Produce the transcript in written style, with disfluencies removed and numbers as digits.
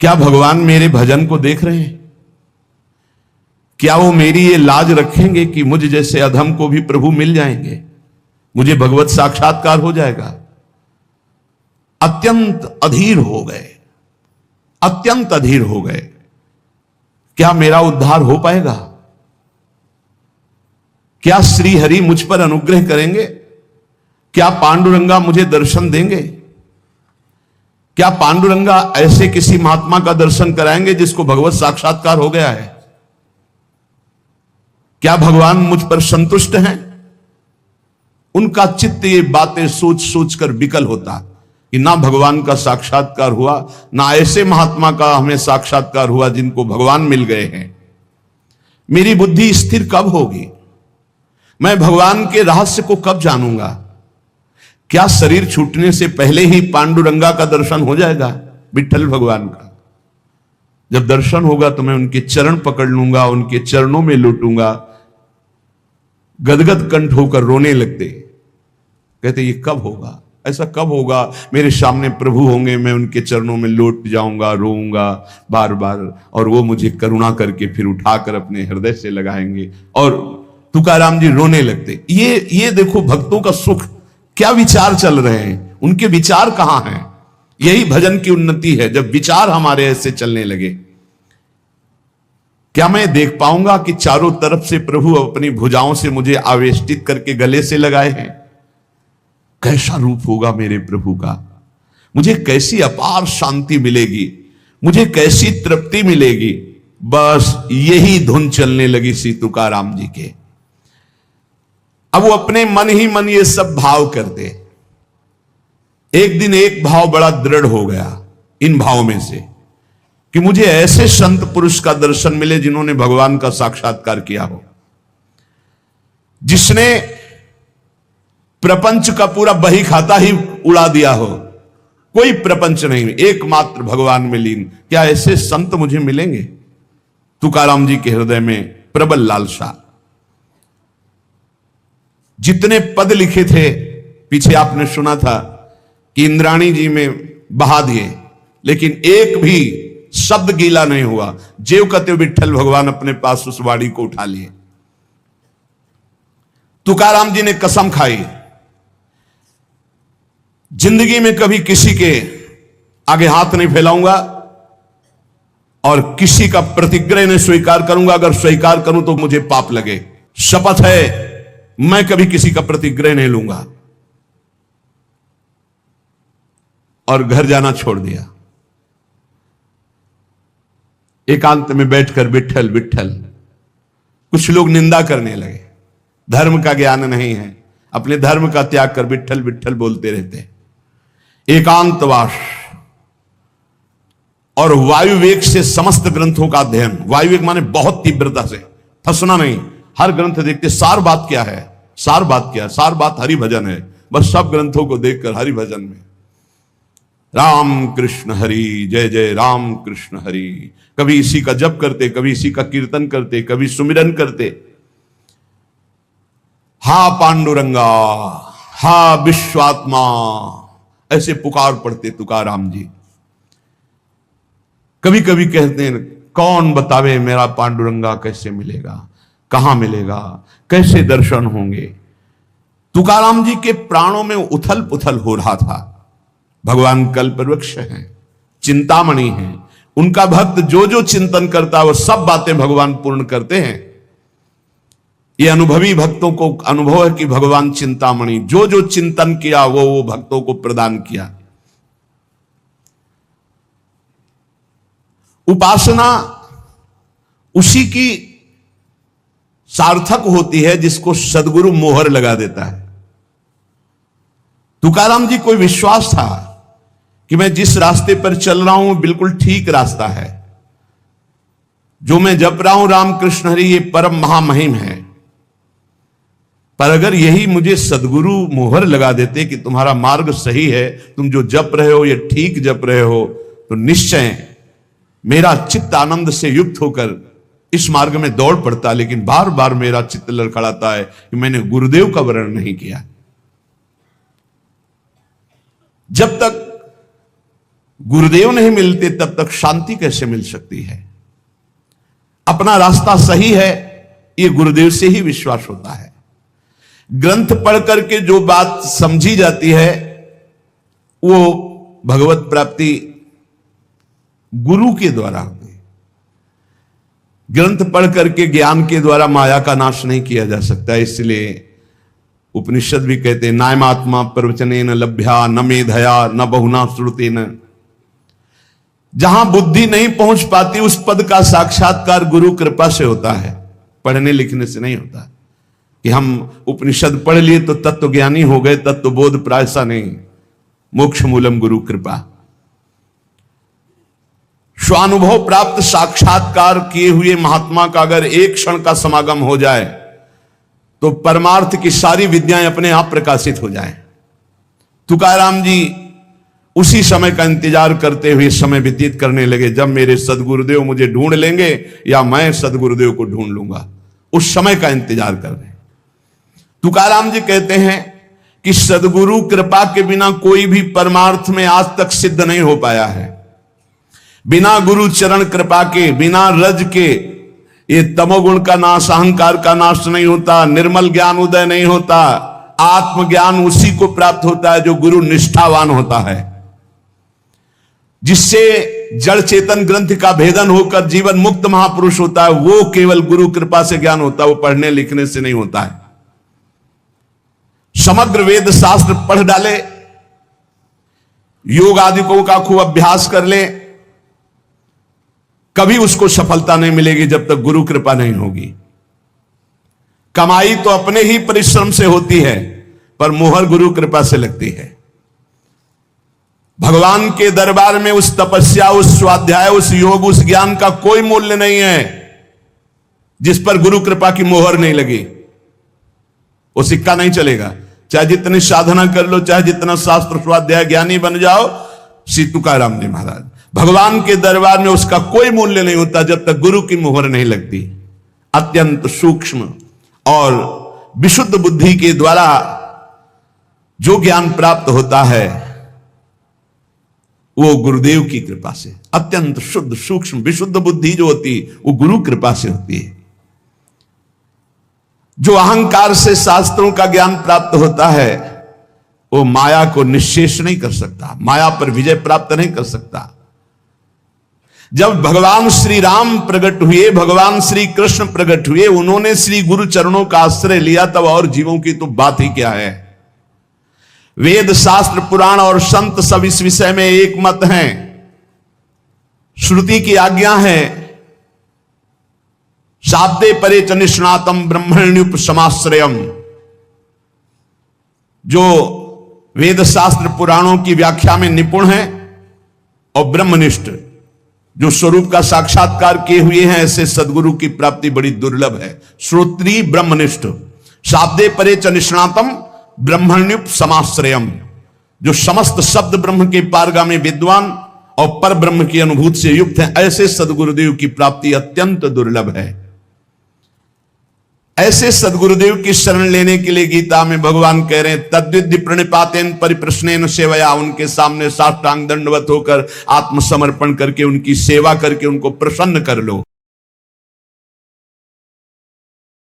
क्या भगवान मेरे भजन को देख रहे हैं? क्या वो मेरी ये लाज रखेंगे कि मुझ जैसे अधम को भी प्रभु मिल जाएंगे, मुझे भगवत साक्षात्कार हो जाएगा? अत्यंत अधीर हो गए, अत्यंत अधीर हो गए। क्या मेरा उद्धार हो पाएगा? क्या श्री हरि मुझ पर अनुग्रह करेंगे? क्या पांडुरंगा मुझे दर्शन देंगे? क्या पांडुरंगा ऐसे किसी महात्मा का दर्शन कराएंगे जिसको भगवत साक्षात्कार हो गया है? क्या भगवान मुझ पर संतुष्ट हैं? उनका चित्त ये बातें सोच सोच कर विकल होता कि ना भगवान का साक्षात्कार हुआ, ना ऐसे महात्मा का हमें साक्षात्कार हुआ जिनको भगवान मिल गए हैं। मेरी बुद्धि स्थिर कब होगी? मैं भगवान के रहस्य को कब जानूंगा? क्या शरीर छूटने से पहले ही पांडुरंगा का दर्शन हो जाएगा? विठ्ठल भगवान का जब दर्शन होगा तो मैं उनके चरण पकड़ लूंगा, उनके चरणों में लौटूंगा, गदगद कंठ होकर रोने लगते। कहते ये कब होगा? ऐसा कब होगा? मेरे सामने प्रभु होंगे, मैं उनके चरणों में लौट जाऊंगा, रोऊंगा बार बार, और वो मुझे करुणा करके फिर उठाकर अपने हृदय से लगाएंगे और तुकाराम जी रोने लगते। ये देखो भक्तों का सुख, क्या विचार चल रहे हैं, उनके विचार कहां हैं? यही भजन की उन्नति है, जब विचार हमारे ऐसे चलने लगे। क्या मैं देख पाऊंगा कि चारों तरफ से प्रभु अपनी भुजाओं से मुझे आवेष्टित करके गले से लगाए हैं? कैसा रूप होगा मेरे प्रभु का? मुझे कैसी अपार शांति मिलेगी, मुझे कैसी तृप्ति मिलेगी। बस यही धुन चलने लगी श्री तुकाराम जी के। अब वो अपने मन ही मन ये सब भाव करते। एक दिन एक भाव बड़ा दृढ़ हो गया इन भावों में से कि मुझे ऐसे संत पुरुष का दर्शन मिले जिन्होंने भगवान का साक्षात्कार किया हो, जिसने प्रपंच का पूरा बही खाता ही उड़ा दिया हो, कोई प्रपंच नहीं, एकमात्र भगवान में लीन। क्या ऐसे संत मुझे मिलेंगे? तुकाराम जी के हृदय में प्रबल लालसा। जितने पद लिखे थे, पीछे आपने सुना था कि इंद्राणी जी में बहा दिए, लेकिन एक भी शब्द गीला नहीं हुआ। जेव कहते विठ्ठल भगवान अपने पास उस वाणी को उठा लिए। तुकाराम जी ने कसम खाई, जिंदगी में कभी किसी के आगे हाथ नहीं फैलाऊंगा और किसी का प्रतिग्रह नहीं स्वीकार करूंगा। अगर स्वीकार करूं तो मुझे पाप लगे। शपथ है, मैं कभी किसी का प्रतिग्रह नहीं लूंगा। और घर जाना छोड़ दिया। एकांत में बैठकर विठ्ठल विठ्ठल। कुछ लोग निंदा करने लगे, धर्म का ज्ञान नहीं है, अपने धर्म का त्याग कर विठ्ठल विठ्ठल बोलते रहते। एकांतवास और वायुवेग से समस्त ग्रंथों का अध्ययन। वायुवेग माने बहुत तीव्रता से, फंसना नहीं। हर ग्रंथ देखते सार बात क्या है, सार बात क्या है? सार बात हरि भजन है। बस सब ग्रंथों को देखकर हरि भजन में राम कृष्ण हरि, जय जय राम कृष्ण हरि। कभी इसी का जप करते, कभी इसी का कीर्तन करते, कभी सुमिरन करते। हा पांडुरंगा, हा विश्वात्मा, ऐसे पुकार पड़ते तुकाराम जी। कभी कभी कहते हैं, कौन बतावे मेरा पांडुरंगा कैसे मिलेगा, कहां मिलेगा, कैसे दर्शन होंगे? तुकाराम जी के प्राणों में उथल पुथल हो रहा था। भगवान कल्पवृक्ष हैं, चिंतामणि हैं। उनका भक्त जो जो चिंतन करता है वो सब बातें भगवान पूर्ण करते हैं। ये अनुभवी भक्तों को अनुभव है कि भगवान चिंतामणि जो जो चिंतन किया वो भक्तों को प्रदान किया। उपासना उसी की सार्थक होती है जिसको सदगुरु मोहर लगा देता है। तुकाराम जी को विश्वास था कि मैं जिस रास्ते पर चल रहा हूं बिल्कुल ठीक रास्ता है। जो मैं जप रहा हूं राम कृष्ण हरि, ये परम महामहिम है। पर अगर यही मुझे सदगुरु मोहर लगा देते कि तुम्हारा मार्ग सही है, तुम जो जप रहे हो ये ठीक जप रहे हो, तो निश्चय मेरा चित्त आनंद से युक्त होकर इस मार्ग में दौड़ पड़ता। लेकिन बार बार मेरा चित्त लड़खड़ाता है कि मैंने गुरुदेव का वर्ण नहीं किया। जब तक गुरुदेव नहीं मिलते तब तक शांति कैसे मिल सकती है? अपना रास्ता सही है, ये गुरुदेव से ही विश्वास होता है। ग्रंथ पढ़ करके जो बात समझी जाती है वो भगवत प्राप्ति गुरु के द्वारा होती है। ग्रंथ पढ़ करके ज्ञान के द्वारा माया का नाश नहीं किया जा सकता। इसलिए उपनिषद भी कहते हैं नायमात्मा प्रवचनेन लभ्या न मेधया न बहुना श्रुतेन। जहां बुद्धि नहीं पहुंच पाती उस पद का साक्षात्कार गुरु कृपा से होता है, पढ़ने लिखने से नहीं होता। कि हम उपनिषद पढ़ लिए तो तत्व ज्ञानी हो गए, तत्व बोध प्रायसा नहीं। मोक्ष मूलम गुरु कृपा। स्वानुभव प्राप्त साक्षात्कार किए हुए महात्मा का अगर एक क्षण का समागम हो जाए तो परमार्थ की सारी विद्याएं अपने आप प्रकाशित हो जाएं। तुकाराम जी उसी समय का इंतजार करते हुए समय व्यतीत करने लगे जब मेरे सदगुरुदेव मुझे ढूंढ लेंगे या मैं सदगुरुदेव को ढूंढ लूंगा। उस समय का इंतजार कर रहे हैं। तुकाराम जी कहते हैं कि सदगुरु कृपा के बिना कोई भी परमार्थ में आज तक सिद्ध नहीं हो पाया है। बिना गुरु चरण कृपा के, बिना रज के ये तमोगुण का नाश, अहंकार का नाश नहीं होता, निर्मल ज्ञान उदय नहीं होता। आत्मज्ञान उसी को प्राप्त होता है जो गुरु निष्ठावान होता है, जिससे जड़ चेतन ग्रंथ का भेदन होकर जीवन मुक्त महापुरुष होता है। वो केवल गुरु कृपा से ज्ञान होता है, वो पढ़ने लिखने से नहीं होता है। समग्र वेद शास्त्र पढ़ डाले, योग आदिकों का खूब अभ्यास कर ले, कभी उसको सफलता नहीं मिलेगी जब तक गुरु कृपा नहीं होगी। कमाई तो अपने ही परिश्रम से होती है, पर मोहर गुरु कृपा से लगती है। भगवान के दरबार में उस तपस्या, उस स्वाध्याय, उस योग, उस ज्ञान का कोई मूल्य नहीं है जिस पर गुरु कृपा की मोहर नहीं लगी। वो सिक्का नहीं चलेगा। चाहे जितनी साधना कर लो, चाहे जितना शास्त्र स्वाध्याय ज्ञानी बन जाओ। श्री तुकाराम जी महाराज, भगवान के दरबार में उसका कोई मूल्य नहीं होता जब तक गुरु की मोहर नहीं लगती। अत्यंत सूक्ष्म और विशुद्ध बुद्धि के द्वारा जो ज्ञान प्राप्त होता है वो गुरुदेव की कृपा से, अत्यंत शुद्ध सूक्ष्म विशुद्ध बुद्धि जो होती वो गुरु कृपा से होती है। जो अहंकार से शास्त्रों का ज्ञान प्राप्त होता है वो माया को निश्शेष नहीं कर सकता, माया पर विजय प्राप्त नहीं कर सकता। जब भगवान श्री राम प्रकट हुए, भगवान श्री कृष्ण प्रकट हुए, उन्होंने श्री गुरु चरणों का आश्रय लिया, तब और जीवों की तो बात ही क्या है। वेद शास्त्र पुराण और संत सब इस विषय में एक मत हैं। श्रुति की आज्ञा है शाब्दे परे च निष्णातम ब्रह्मण्युपसमाश्रयम। जो वेद शास्त्र पुराणों की व्याख्या में निपुण है और ब्रह्मनिष्ठ, जो स्वरूप का साक्षात्कार किए हुए हैं, ऐसे सदगुरु की प्राप्ति बड़ी दुर्लभ है। श्रोत्री ब्रह्मनिष्ठ, शाब्दे परे च निष्णातम ब्रह्मण्युपसमाश्रयम, जो समस्त शब्द ब्रह्म के पारगामी विद्वान और पर ब्रह्म की अनुभूति से युक्त हैं, ऐसे सदगुरुदेव की प्राप्ति अत्यंत दुर्लभ है। ऐसे सदगुरुदेव की शरण लेने के लिए गीता में भगवान कह रहे हैं तद्विद्धि प्रणिपातेन परिप्रश्नेन सेवया। उनके सामने साष्टांग दंडवत होकर आत्मसमर्पण करके उनकी सेवा करके उनको प्रसन्न कर लो।